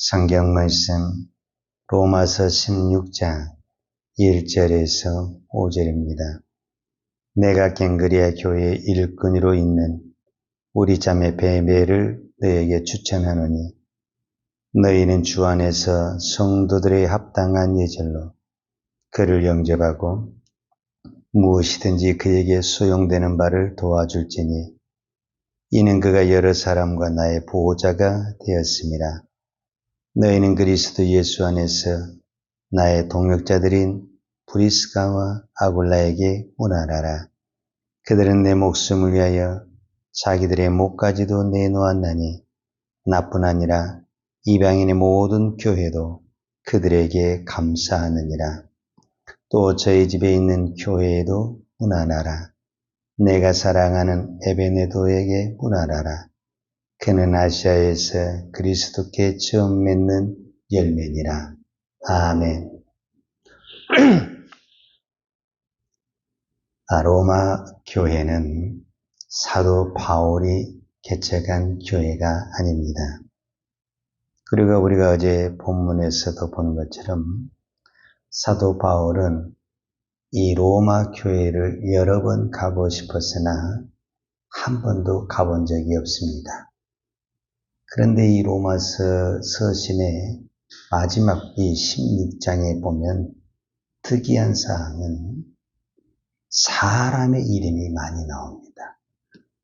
성경 말씀 로마서 16장 1절에서 5절입니다. 내가 갱그리아 교회의 일꾼으로 있는 우리 자매 베베를 너에게 추천하노니 너희는 주 안에서 성도들의 합당한 예절로 그를 영접하고 무엇이든지 그에게 소용되는 바를 도와줄지니 이는 그가 여러 사람과 나의 보호자가 되었습니다. 너희는 그리스도 예수 안에서 나의 동역자들인 브리스가와 아굴라에게 문안하라. 그들은 내 목숨을 위하여 자기들의 목까지도 내놓았나니 나뿐 아니라 이방인의 모든 교회도 그들에게 감사하느니라. 또 저희 집에 있는 교회에도 문안하라. 내가 사랑하는 에베네도에게 문안하라. 그는 아시아에서 그리스도께 처음 맺는 열매니라. 아멘. 로마 교회는 사도 바울이 개척한 교회가 아닙니다. 그리고 우리가 어제 본문에서도 본 것처럼 사도 바울은 이 로마 교회를 여러 번 가고 싶었으나 한 번도 가본 적이 없습니다. 그런데 이 로마서 서신의 마지막 이 16장에 보면 특이한 사항은 사람의 이름이 많이 나옵니다.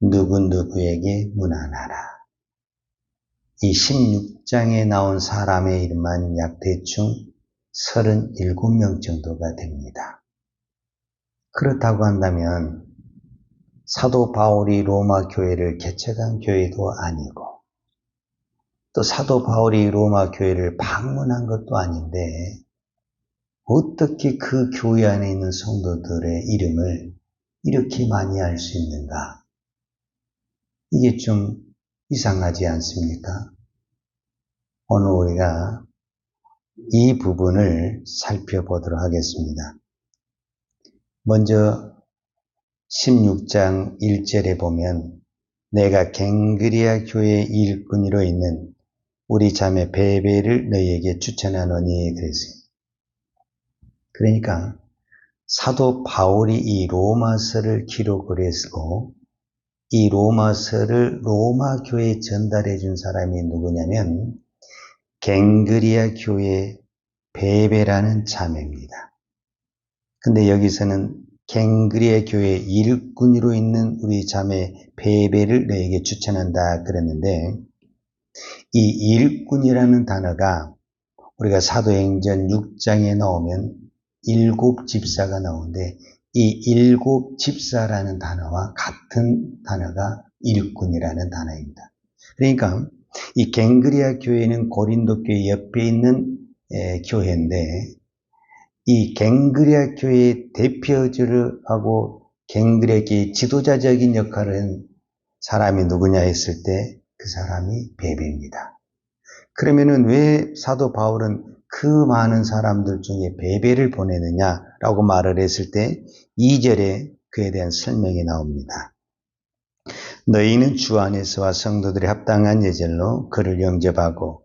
누구누구에게 문안하라. 이 16장에 나온 사람의 이름만 약 대충 37명 정도가 됩니다. 그렇다고 한다면 사도 바울이 로마 교회를 개척한 교회도 아니고 또 사도 바울이 로마 교회를 방문한 것도 아닌데 어떻게 그 교회 안에 있는 성도들의 이름을 이렇게 많이 알 수 있는가? 이게 좀 이상하지 않습니까? 오늘 우리가 이 부분을 살펴보도록 하겠습니다. 먼저 16장 1절에 보면 내가 갱그리아 교회의 일꾼으로 있는 우리 자매 베베를 너희에게 추천하노니 그랬어요. 그러니까 사도 바울이 이 로마서를 기록을 했고 이 로마서를 로마 교회에 전달해 준 사람이 누구냐면 갱그리아 교회 베베라는 자매입니다. 근데 여기서는 갱그리아 교회 일꾼으로 있는 우리 자매 베베를 너에게 추천한다 그랬는데 이 일꾼이라는 단어가 우리가 사도행전 6장에 나오면 7 집사가 나오는데 이 7 집사라는 단어와 같은 단어가 일꾼이라는 단어입니다. 그러니까 이 갱그리아 교회는 고린도 교회 옆에 있는 교회인데 이 갱그리아 교회의 대표주를 하고 갱그리아 교회의 지도자적인 역할을 한 사람이 누구냐 했을 때 그 사람이 베베입니다. 그러면은 왜 사도 바울은 그 많은 사람들 중에 베베를 보내느냐라고 말을 했을 때 2절에 그에 대한 설명이 나옵니다. 너희는 주 안에서와 성도들의 합당한 예절로 그를 영접하고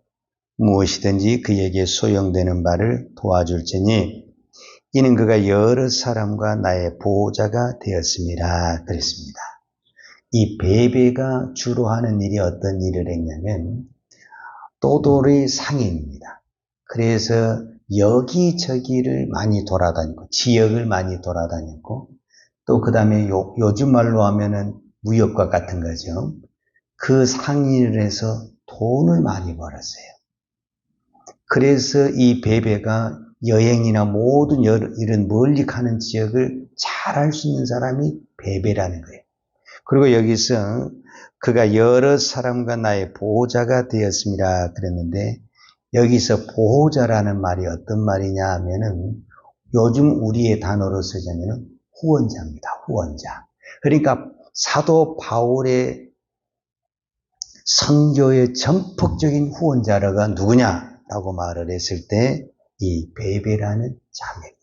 무엇이든지 그에게 소용되는 바를 도와줄지니 이는 그가 여러 사람과 나의 보호자가 되었습니다. 그랬습니다. 이 베베가 주로 하는 일이 어떤 일을 했냐면 또돌이 상인입니다. 그래서 여기저기를 많이 돌아다니고 지역을 많이 돌아다녔고 또 그 다음에 요즘 말로 하면은 무역과 같은 거죠. 그 상인을 해서 돈을 많이 벌었어요. 그래서 이 베베가 여행이나 모든 이런 멀리 가는 지역을 잘 알 수 있는 사람이 베베라는 거예요. 그리고 여기서 그가 여러 사람과 나의 보호자가 되었습니다. 그랬는데 여기서 보호자라는 말이 어떤 말이냐 하면은 요즘 우리의 단어로 쓰자면은 후원자입니다. 후원자. 그러니까 사도 바울의 선교의 전폭적인 후원자가 누구냐라고 말을 했을 때 이 베베라는 자매입니다.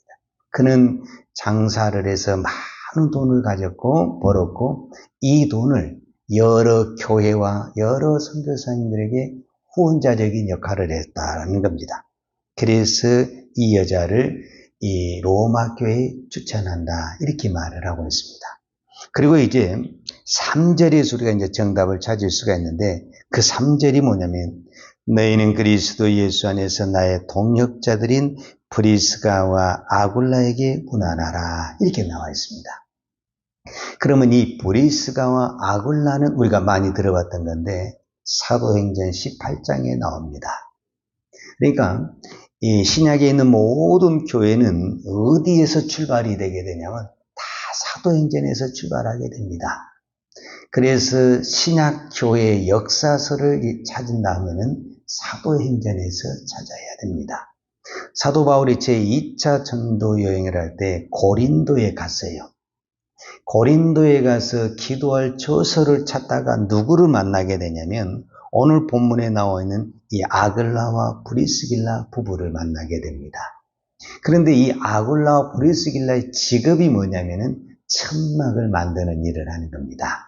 그는 장사를 해서 많은 돈을 가졌고 벌었고 이 돈을 여러 교회와 여러 선교사님들에게 후원자적인 역할을 했다는 겁니다. 그래서 이 여자를 이 로마 교회에 추천한다 이렇게 말을 하고 있습니다. 그리고 이제 3절에서 우리가 이제 정답을 찾을 수가 있는데 그 3절이 뭐냐면 너희는 그리스도 예수 안에서 나의 동역자들인 브리스가와 아굴라에게 문안하라 이렇게 나와 있습니다. 그러면 이 브리스가와 아굴라는 우리가 많이 들어봤던 건데 사도행전 18장에 나옵니다. 그러니까 이 신약에 있는 모든 교회는 어디에서 출발이 되게 되냐면 다 사도행전에서 출발하게 됩니다. 그래서 신약 교회의 역사서를 찾은다면은 사도행전에서 찾아야 됩니다. 사도 바울이 제2차 전도 여행을 할 때 고린도에 갔어요. 고린도에 가서 기도할 처소를 찾다가 누구를 만나게 되냐면 오늘 본문에 나와 있는 이 아글라와 브리스길라 부부를 만나게 됩니다. 그런데 이 아글라와 브리스길라의 직업이 뭐냐면은 천막을 만드는 일을 하는 겁니다.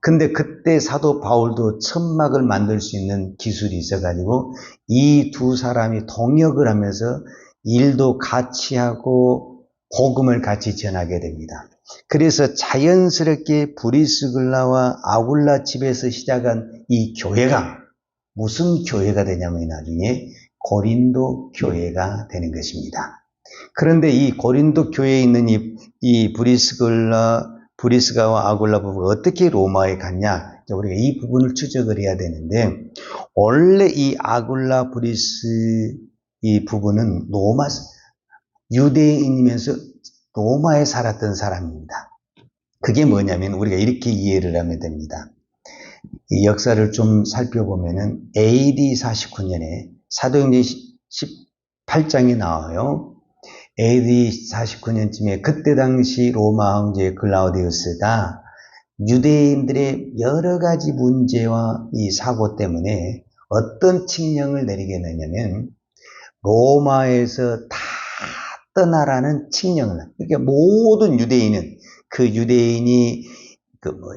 근데 그때 사도 바울도 천막을 만들 수 있는 기술이 있어가지고 이 두 사람이 동역을 하면서 일도 같이 하고 복음을 같이 전하게 됩니다. 그래서 자연스럽게 브리스길라와 아굴라 집에서 시작한 이 교회가 무슨 교회가 되냐면 나중에 고린도 교회가 되는 것입니다. 그런데 이 고린도 교회에 있는 이 브리스가와 아굴라 부부가 어떻게 로마에 갔냐? 우리가 이 부분을 추적을 해야 되는데 원래 이 아굴라 브리스 이 부부는 유대인이면서 로마에 살았던 사람입니다. 그게 뭐냐면 우리가 이렇게 이해를 하면 됩니다. 이 역사를 좀 살펴보면은 AD 49년에 사도행전 18장에 나와요. AD 49년쯤에 그때 당시 로마 황제 글라우디우스가 유대인들의 여러 가지 문제와 이 사고 때문에 어떤 칙령을 내리게 되냐면 로마에서 다 떠나라는 칙령을. 그러니까 모든 유대인은 그 유대인이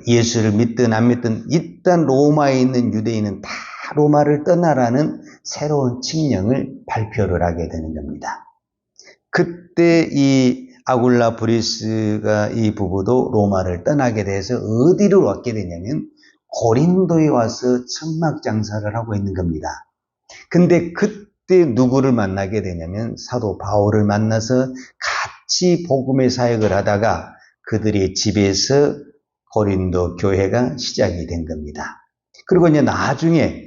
예수를 믿든 안 믿든 일단 로마에 있는 유대인은 다 로마를 떠나라는 새로운 칙령을 발표를 하게 되는 겁니다. 그때 이 아굴라 브리스가 이 부부도 로마를 떠나게 돼서 어디로 왔게 되냐면 고린도에 와서 천막 장사를 하고 있는 겁니다. 근데 그때 누구를 만나게 되냐면 사도 바울을 만나서 같이 복음의 사역을 하다가 그들의 집에서 고린도 교회가 시작이 된 겁니다. 그리고 이제 나중에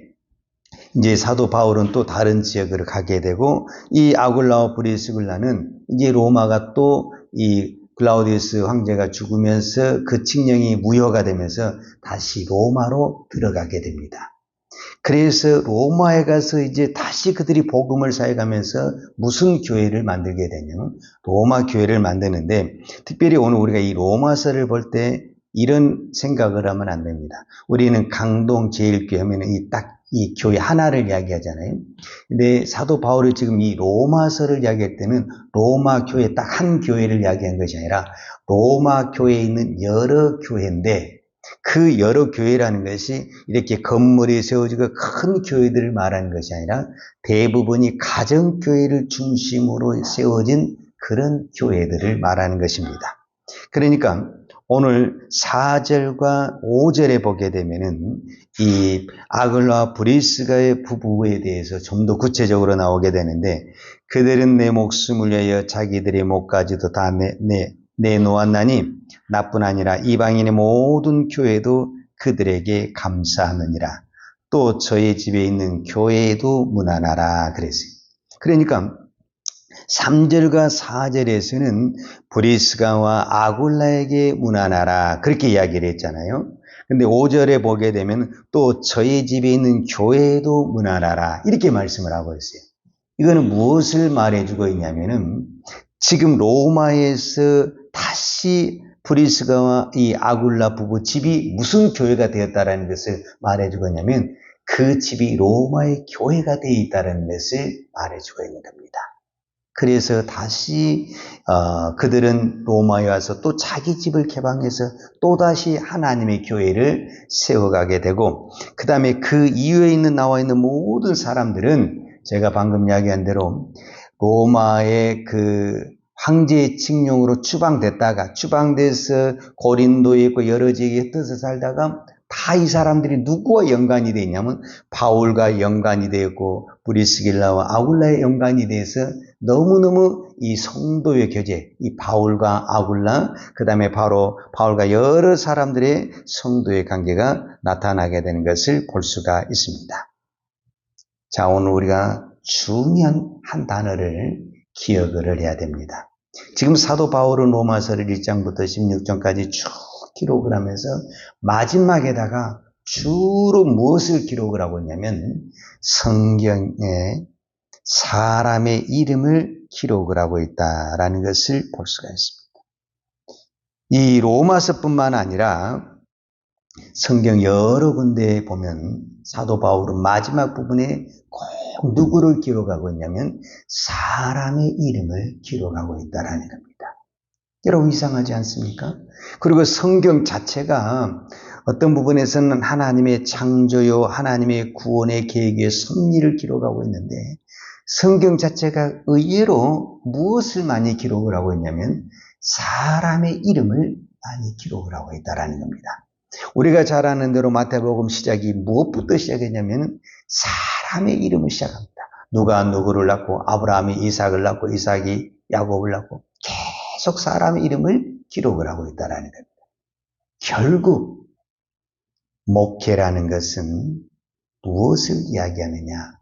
이제 사도 바울은 또 다른 지역으로 가게 되고 이 아굴라와 브리스길라는 이제 로마가 또 이 글라우디우스 황제가 죽으면서 그 칙령이 무효가 되면서 다시 로마로 들어가게 됩니다. 그래서 로마에 가서 이제 다시 그들이 복음을 사역하면서 무슨 교회를 만들게 되냐면 로마 교회를 만드는데 특별히 오늘 우리가 이 로마서를 볼 때 이런 생각을 하면 안 됩니다. 우리는 강동 제1교회 하면 이 교회 하나를 이야기하잖아요. 근데 사도 바울이 지금 이 로마서를 이야기할 때는 로마 교회 딱 한 교회를 이야기한 것이 아니라 로마 교회에 있는 여러 교회인데 그 여러 교회라는 것이 이렇게 건물이 세워지고 큰 교회들을 말하는 것이 아니라 대부분이 가정교회를 중심으로 세워진 그런 교회들을 말하는 것입니다. 그러니까 오늘 4절과 5절에 보게 되면은 이 아글라와 브리스가의 부부에 대해서 좀 더 구체적으로 나오게 되는데 그들은 내 목숨을 위하여 자기들의 목까지도 다 내놓았나니 나뿐 아니라 이방인의 모든 교회도 그들에게 감사하느니라. 또 저희 집에 있는 교회에도 문안하라 그랬어요. 그러니까 3절과 4절에서는 브리스가와 아굴라에게 문안하라 그렇게 이야기를 했잖아요. 근데 5절에 보게 되면 또 저희 집에 있는 교회에도 문안하라 이렇게 말씀을 하고 있어요. 이거는 무엇을 말해주고 있냐면은 지금 로마에서 다시 브리스가와 이 아굴라 부부 집이 무슨 교회가 되었다라는 것을 말해주고 있냐면 그 집이 로마의 교회가 되어 있다는 것을 말해주고 있는 겁니다. 그래서 다시 그들은 로마에 와서 또 자기 집을 개방해서 또다시 하나님의 교회를 세워가게 되고, 그 다음에 그 이후에 나와 있는 모든 사람들은 제가 방금 이야기한 대로 로마의 그 황제의 칙령으로 추방돼서 고린도에 있고 여러 지역에 흩어져 살다가 다 이 사람들이 누구와 연관이 되어 있냐면 바울과 연관이 되었고 브리스길라와 아굴라에 연관이 돼서 너무너무 이 성도의 교제, 이 바울과 아굴라, 그 다음에 바로 바울과 여러 사람들의 성도의 관계가 나타나게 되는 것을 볼 수가 있습니다. 자, 오늘 우리가 중요한 한 단어를 기억을 해야 됩니다. 지금 사도 바울은 로마서를 1장부터 16장까지 쭉 기록을 하면서 마지막에다가 주로 무엇을 기록을 하고 있냐면 성경에 사람의 이름을 기록을 하고 있다라는 것을 볼 수가 있습니다. 이 로마서뿐만 아니라 성경 여러 군데에 보면 사도 바울은 마지막 부분에 꼭 누구를 기록하고 있냐면 사람의 이름을 기록하고 있다라는 겁니다. 여러분 이상하지 않습니까? 그리고 성경 자체가 어떤 부분에서는 하나님의 창조요, 하나님의 구원의 계획의 섭리를 기록하고 있는데 성경 자체가 의외로 무엇을 많이 기록을 하고 있냐면 사람의 이름을 많이 기록을 하고 있다는 겁니다. 우리가 잘 아는 대로 마태복음 시작이 무엇부터 시작했냐면 사람의 이름을 시작합니다. 누가 누구를 낳고 아브라함이 이삭을 낳고 이삭이 야곱을 낳고 계속 사람의 이름을 기록을 하고 있다는 겁니다. 결국 목회라는 것은 무엇을 이야기하느냐?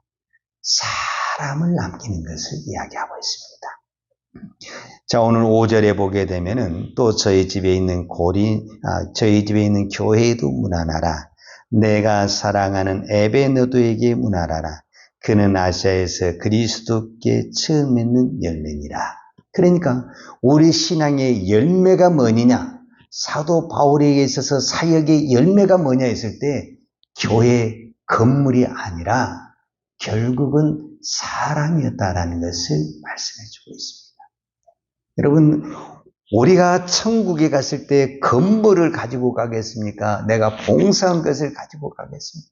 사람을 남기는 것을 이야기하고 있습니다. 자, 오늘 5절에 보게 되면은 또 저희 집에 있는 교회에도 문안하라. 내가 사랑하는 에베너도에게 문안하라. 그는 아시아에서 그리스도께 처음 맺는 열매니라. 그러니까 우리 신앙의 열매가 뭐냐? 사도 바울에게 있어서 사역의 열매가 뭐냐 했을 때 교회 건물이 아니라 결국은 사람이었다라는 것을 말씀해 주고 있습니다. 여러분, 우리가 천국에 갔을 때 건물을 가지고 가겠습니까? 내가 봉사한 것을 가지고 가겠습니까?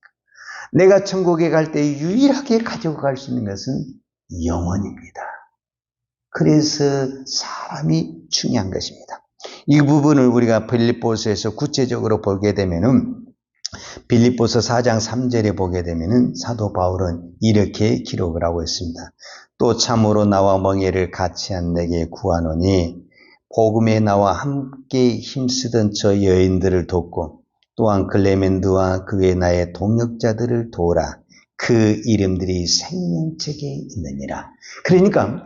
내가 천국에 갈 때 유일하게 가지고 갈 수 있는 것은 영혼입니다. 그래서 사람이 중요한 것입니다. 이 부분을 우리가 빌립보서에서 구체적으로 보게 되면은 빌립보서 4장 3절에 보게 되면은 사도 바울은 이렇게 기록을 하고 있습니다. 또 참으로 나와 멍에를 같이 한 내게 구하노니 복음에 나와 함께 힘쓰던 저 여인들을 돕고 또한 클레멘드와 그 외 나의 동역자들을 도우라. 그 이름들이 생명책에 있느니라. 그러니까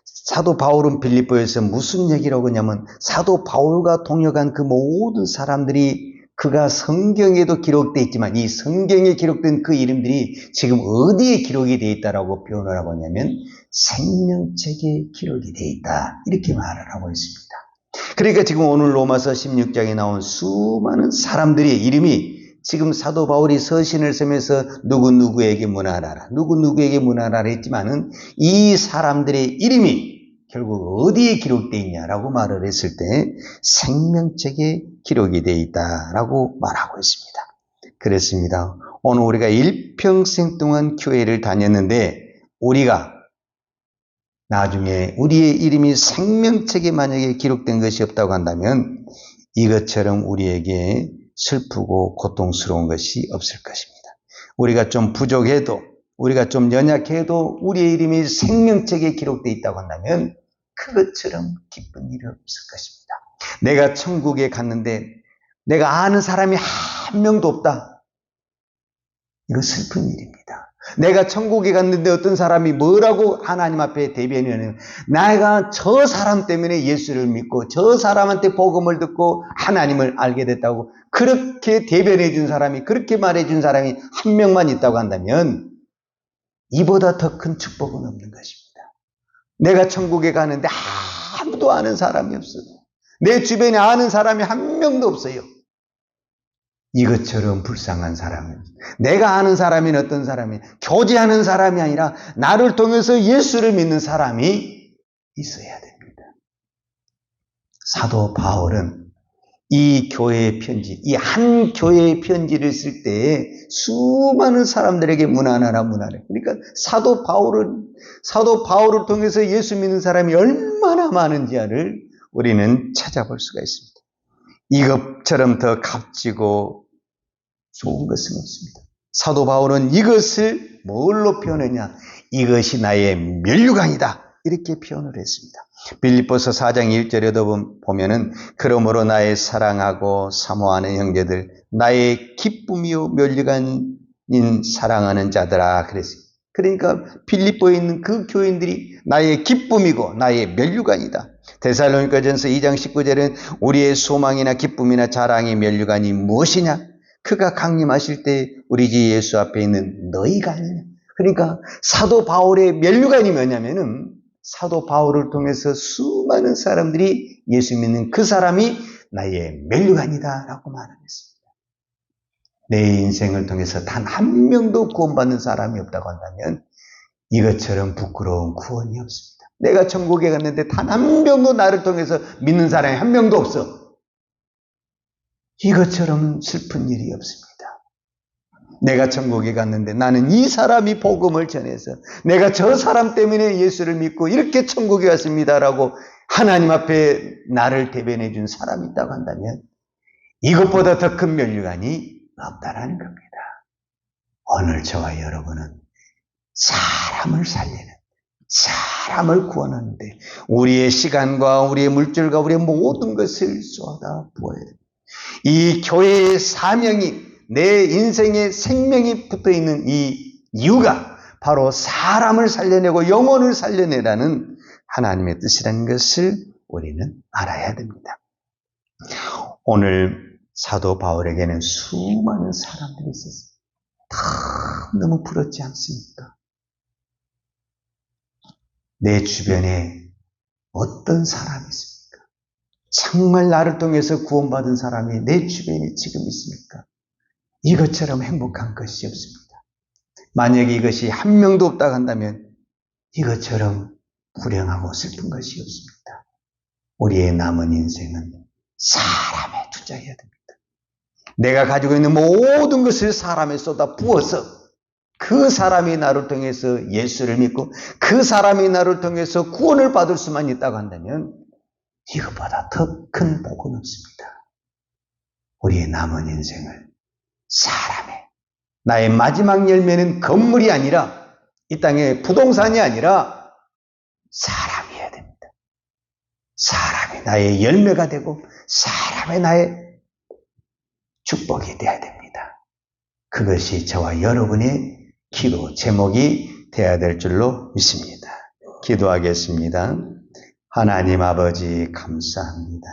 사도 바울은 빌립보에서 무슨 얘기를 하고 있냐면 사도 바울과 동역한 그 모든 사람들이 그가 성경에도 기록되어 있지만 이 성경에 기록된 그 이름들이 지금 어디에 기록이 되어 있다라고 표현을 하고 있냐면 생명책에 기록이 되어 있다. 이렇게 말을 하고 있습니다. 그러니까 지금 오늘 로마서 16장에 나온 수많은 사람들의 이름이 지금 사도 바울이 서신을 쓰면서 누구누구에게 문안하라, 누구누구에게 문안하라 했지만은 이 사람들의 이름이 결국 어디에 기록되어 있냐라고 말을 했을 때 생명책에 기록이 되어 있다라고 말하고 있습니다. 그렇습니다. 오늘 우리가 일평생 동안 교회를 다녔는데 우리가 나중에 우리의 이름이 생명책에 만약에 기록된 것이 없다고 한다면 이것처럼 우리에게 슬프고 고통스러운 것이 없을 것입니다. 우리가 좀 부족해도 우리가 좀 연약해도 우리의 이름이 생명책에 기록되어 있다고 한다면 그것처럼 기쁜 일이 없을 것입니다. 내가 천국에 갔는데 내가 아는 사람이 한 명도 없다. 이거 슬픈 일입니다. 내가 천국에 갔는데 어떤 사람이 뭐라고 하나님 앞에 대변하냐면 내가 저 사람 때문에 예수를 믿고 저 사람한테 복음을 듣고 하나님을 알게 됐다고 그렇게 대변해 준 사람이 그렇게 말해 준 사람이 한 명만 있다고 한다면 이보다 더 큰 축복은 없는 것입니다. 내가 천국에 가는데 아무도 아는 사람이 없어요. 내 주변에 아는 사람이 한 명도 없어요. 이것처럼 불쌍한 사람은 내가 아는 사람이 어떤 사람이 교제하는 사람이 아니라 나를 통해서 예수를 믿는 사람이 있어야 됩니다. 사도 바울은 이 교회의 편지, 이 한 교회의 편지를 쓸 때에 수많은 사람들에게 문안하라. 그러니까 사도 바울을 통해서 예수 믿는 사람이 얼마나 많은지를 우리는 찾아볼 수가 있습니다. 이것처럼 더 값지고 좋은 것은 없습니다. 사도 바울은 이것을 뭘로 표현하냐? 이것이 나의 면류관이다. 이렇게 표현을 했습니다. 빌립보서 4장 1절에도 보면은 그러므로 나의 사랑하고 사모하는 형제들, 나의 기쁨이요 면류관인 사랑하는 자들아 그랬어요. 그러니까 빌립보에 있는 그 교인들이 나의 기쁨이고 나의 면류관이다. 데살로니가전서 2장 19절은 우리의 소망이나 기쁨이나 자랑의 면류관이 무엇이냐? 그가 강림하실 때 우리 주 예수 앞에 있는 너희가 아니냐. 그러니까 사도 바울의 면류관이 뭐냐면은 사도 바울을 통해서 수많은 사람들이 예수 믿는 그 사람이 나의 면류관이다 라고 말했습니다. 내 인생을 통해서 단 한 명도 구원받는 사람이 없다고 한다면 이것처럼 부끄러운 구원이 없습니다. 내가 천국에 갔는데 단 한 명도 나를 통해서 믿는 사람이 한 명도 없어. 이것처럼 슬픈 일이 없습니다. 내가 천국에 갔는데 나는 이 사람이 복음을 전해서 내가 저 사람 때문에 예수를 믿고 이렇게 천국에 왔습니다라고 하나님 앞에 나를 대변해 준 사람이 있다고 한다면 이것보다 더 큰 면류관이 없다라는 겁니다. 오늘 저와 여러분은 사람을 살리는, 사람을 구원하는데 우리의 시간과 우리의 물질과 우리의 모든 것을 쏟아 부어야 됩니다. 이 교회의 사명이, 내 인생의 생명이 붙어있는 이 이유가 바로 사람을 살려내고 영혼을 살려내라는 하나님의 뜻이라는 것을 우리는 알아야 됩니다. 오늘 사도 바울에게는 수많은 사람들이 있었어요. 다 너무 부럽지 않습니까? 내 주변에 어떤 사람이 있습니까? 정말 나를 통해서 구원받은 사람이 내 주변에 지금 있습니까? 이것처럼 행복한 것이 없습니다. 만약에 이것이 한 명도 없다고 한다면 이것처럼 불행하고 슬픈 것이 없습니다. 우리의 남은 인생은 사람에 투자해야 됩니다. 내가 가지고 있는 모든 것을 사람에 쏟아 부어서 그 사람이 나를 통해서 예수를 믿고 그 사람이 나를 통해서 구원을 받을 수만 있다고 한다면 이것보다 더 큰 복은 없습니다. 우리의 남은 인생을 사람에, 나의 마지막 열매는 건물이 아니라 이 땅의 부동산이 아니라 사람이어야 됩니다. 사람이 나의 열매가 되고 사람이 나의 축복이 되어야 됩니다. 그것이 저와 여러분의 기도 제목이 되어야 될 줄로 믿습니다. 기도하겠습니다. 하나님 아버지 감사합니다.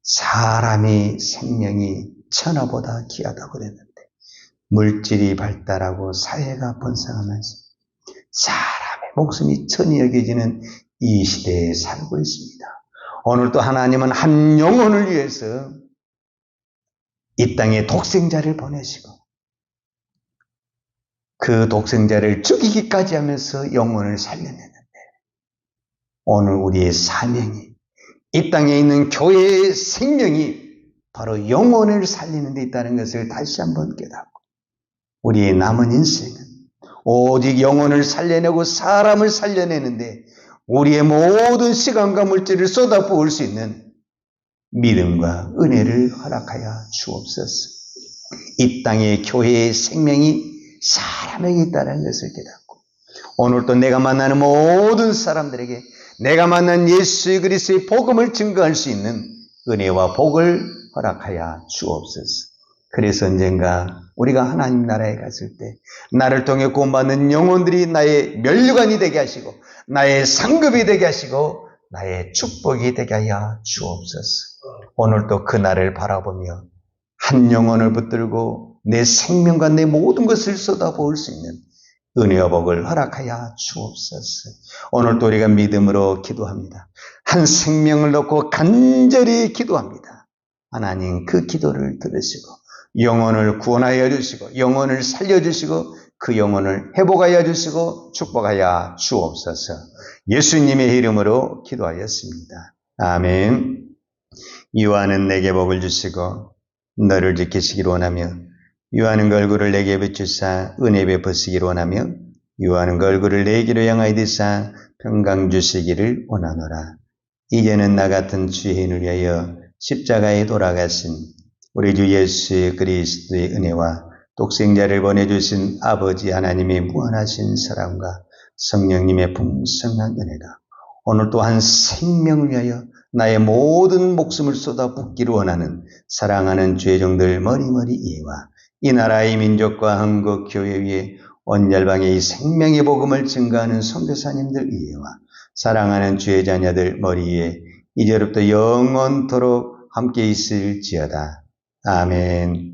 사람이 생명이 천하보다 귀하다고 그랬는데 물질이 발달하고 사회가 번성하면서 사람의 목숨이 천이 여겨지는 이 시대에 살고 있습니다. 오늘도 하나님은 한 영혼을 위해서 이 땅에 독생자를 보내시고 그 독생자를 죽이기까지 하면서 영혼을 살려내는데 오늘 우리의 사명이 이 땅에 있는 교회의 생명이 바로 영혼을 살리는 데 있다는 것을 다시 한번 깨닫고 우리의 남은 인생은 오직 영혼을 살려내고 사람을 살려내는데 우리의 모든 시간과 물질을 쏟아부을 수 있는 믿음과 은혜를 허락하여 주옵소서. 이 땅의 교회의 생명이 사람에게 있다는 것을 깨닫고 오늘도 내가 만나는 모든 사람들에게 내가 만난 예수 그리스도의 복음을 증거할 수 있는 은혜와 복을 허락하여 주옵소서. 그래서 언젠가 우리가 하나님 나라에 갔을 때 나를 통해 구원받는 영혼들이 나의 면류관이 되게 하시고 나의 상급이 되게 하시고 나의 축복이 되게 하여 주옵소서. 오늘도 그 날을 바라보며 한 영혼을 붙들고 내 생명과 내 모든 것을 쏟아부을 수 있는 은혜와 복을 허락하여 주옵소서. 오늘도 우리가 믿음으로 기도합니다. 한 생명을 놓고 간절히 기도합니다. 하나님 그 기도를 들으시고 영혼을 구원하여 주시고 영혼을 살려주시고 그 영혼을 회복하여 주시고 축복하여 주옵소서. 예수님의 이름으로 기도하였습니다. 아멘. 유하는 내게 복을 주시고 너를 지키시기를 원하며 유하는 그 얼굴을 내게 비추사 은혜 베푸시기를 원하며 유하는 그 얼굴을 내게로 향하여 드사 평강 주시기를 원하노라. 이제는 나 같은 죄인을 위하여 십자가에 돌아가신 우리 주 예수 그리스도의 은혜와 독생자를 보내주신 아버지 하나님의 무한하신 사랑과 성령님의 풍성한 은혜가 오늘 또한 생명을 위하여 나의 모든 목숨을 쏟아붓기를 원하는 사랑하는 죄종들 머리머리 이해와 이 나라의 민족과 한국 교회 위에 온 열방에 이 생명의 복음을 증거하는 선교사님들 이해와 사랑하는 주의 자녀들 머리에 이제로부터 영원토록 함께 있을지어다. 아멘.